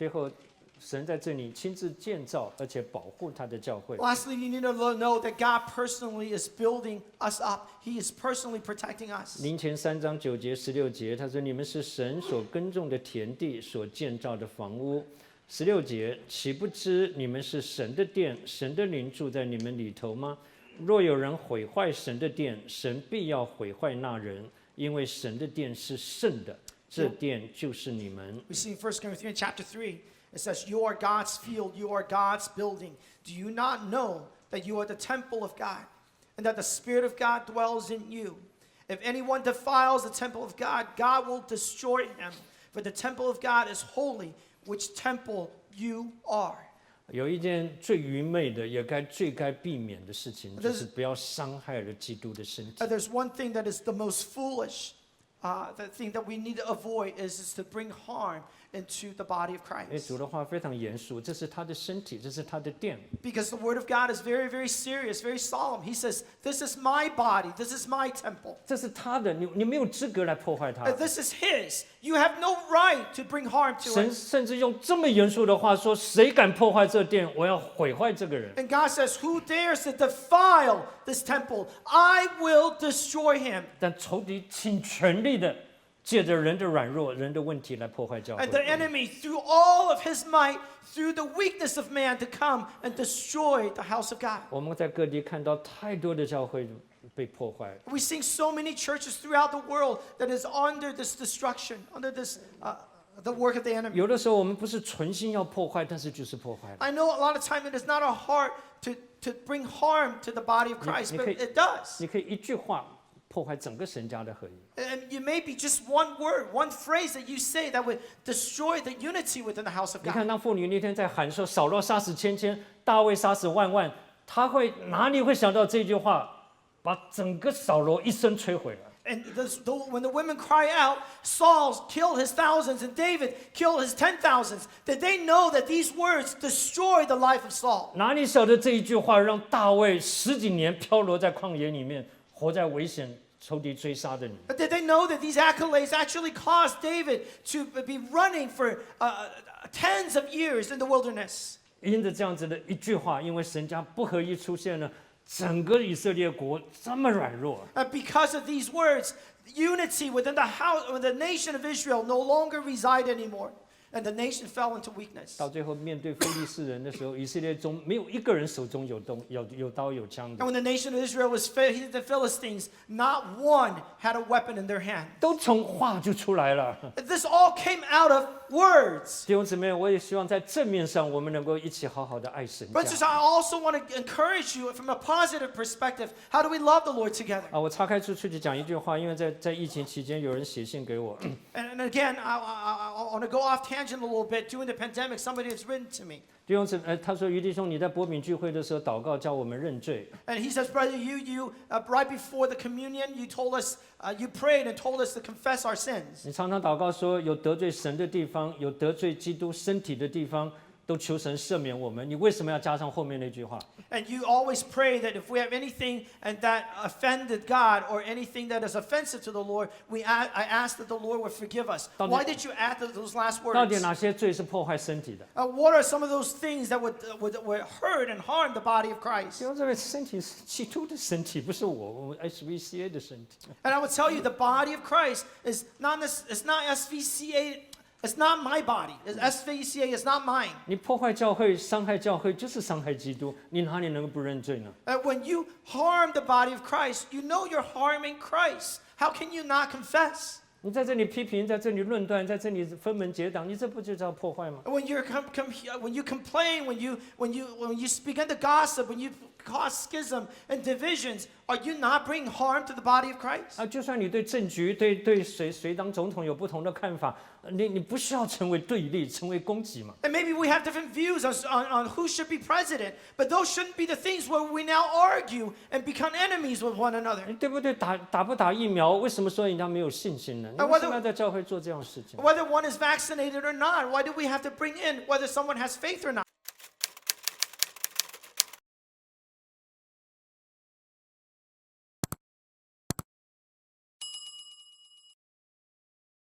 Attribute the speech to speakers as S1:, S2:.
S1: 最后，神在这里亲自建造，而且保护他的教会。
S2: Lastly, you need to know that God personally is building us up. He is personally protecting us.
S1: 林前3章9节、16节，他说：“你们是神所耕种的田地，所建造的房屋。”16节，岂不知你们是神的殿，神的灵住在你们里头吗？若有人毁坏神的殿，神必要毁坏那人，因为神的殿是圣的，这殿就是你们。
S2: We see in 1 Corinthians chapter 3, it says, "You are God's field, you are God's building. Do you not know that you are the temple of God, and that the Spirit of God dwells in you? If anyone defiles the temple of God, God will destroy him. For the temple of God is holy, which temple you are."
S1: 有一件最愚昧的，也最该避免的事情，就是不要伤害了基督的身体。
S2: There's one thing that is the most foolish, the thing that we need to avoid is to bring harm into the body of
S1: 因为
S2: Christ.
S1: 主的话非常严肃，这是他的身体，这是他的殿。
S2: Because the word of God is very, very serious, very solemn. He says, "This is my body, this is my temple.
S1: 这是他的，你没有资格来破坏他。
S2: This is His. You have no right to bring harm to
S1: 神
S2: it."
S1: 甚至用这么严肃的话说：“谁敢破坏这殿，我要毁坏这个人。”
S2: And God says, "Who dares to defile this temple? I will destroy him."
S1: 但仇敌尽全力的借着人的软弱、人的问题来破坏教会。
S2: And the enemy, through all of his might, through the weakness of man, to come and destroy the house of God.
S1: 我们在各地看到太多的教会被破坏。
S2: We see so many churches throughout the world that is under this destruction, under this the work of the enemy.
S1: 有的时候我们不是存心要破坏，但是就是破坏了。
S2: I know a lot of time it is not our heart to bring harm to the body of Christ, but it does.
S1: 你可以一句话破坏整个神家的合一。
S2: And you may be just one word, one phrase that you say that would destroy the unity within the house of
S1: 你看，
S2: God.
S1: 当妇女那天在喊说扫罗杀死千千，大卫杀死万万，他会哪里会想到这句话，把整个扫罗一生摧毁了？
S2: And when the women cry out, Saul killed his thousands and David killed his 10,000s, did they know that these words destroy the life of Saul?
S1: 哪里晓得这一句话让大卫10几年漂流在旷野里面，活在危险仇敌追杀的里面？
S2: But did they know that these accolades actually caused David to be running for tens of years in the wilderness?
S1: 因着这样子的一句话，因为神家不合一出现了，整个以色列国这么软弱。
S2: Because of these words, unity within the nation of Israel no longer reside anymore. And the nation fell into weakness.
S1: 到最后面对非利士人的时候，以色列中没有一个人手中有刀有枪
S2: And
S1: 的，
S2: when the nation of Israel was facing the Philistines, not one had a weapon in their hand.
S1: 都从话就出来了。
S2: This all came out of words.
S1: 弟兄姊妹，我也希望在正面上，我们能够一起好好的爱神家。
S2: But just I also want to encourage you from a positive perspective. How do we love the Lord together?
S1: 我岔开出去讲一句话，因为在疫情期间，有人写信给我。
S2: And again, I want to go off tangent a little bit. During the pandemic, somebody has written to me.
S1: 弟兄姊妹，他说于弟兄，你在波饼聚会的时候祷告，叫我们认罪。
S2: And he says, Brother, you right before the communion, you told us, you prayed and told us to confess our sins.
S1: 你常常祷告说，有得罪神的地方，有得罪基督身体的地方，都求神赦免我们。你为什么要加上后面那句话？
S2: And you always pray that if we have anything and that offended God or anything that is offensive to the Lord, I ask that the Lord would forgive us. Why did you add those last
S1: 到底
S2: words?
S1: 哪些罪是破坏身体的？
S2: What are some of those things that would hurt and harm the body of Christ?
S1: 弟兄姊妹，身体是基督的身体，不是我们 SVCA 的身体。
S2: And I would tell you, the body of Christ is not SVCA. It's not my body. SVCA is not mine.
S1: 你破坏教会、伤害教会，就是伤害基督。你哪里能够不认罪呢？
S2: When you harm the body of Christ, you know you're harming Christ. How can you not confess?
S1: 你在这里批评，在这里论断，在这里分门结党，你这不就叫破坏吗？
S2: When you complain, when you begin to gossip, when you cause schism and divisions, are you not bringing harm to the body of Christ?
S1: 就算你对政局、对谁当总统有不同的看法，你不需要成为对立，成为攻击嘛。
S2: And maybe we have different views on who should be president, but those shouldn't be the things where we now argue and become enemies with one another.
S1: 对不对？打不打疫苗？为什么说人家没有信心呢？你为什么要在教会做这样的事情？
S2: Whether one is vaccinated or not, why do we have to bring in whether someone has faith or not?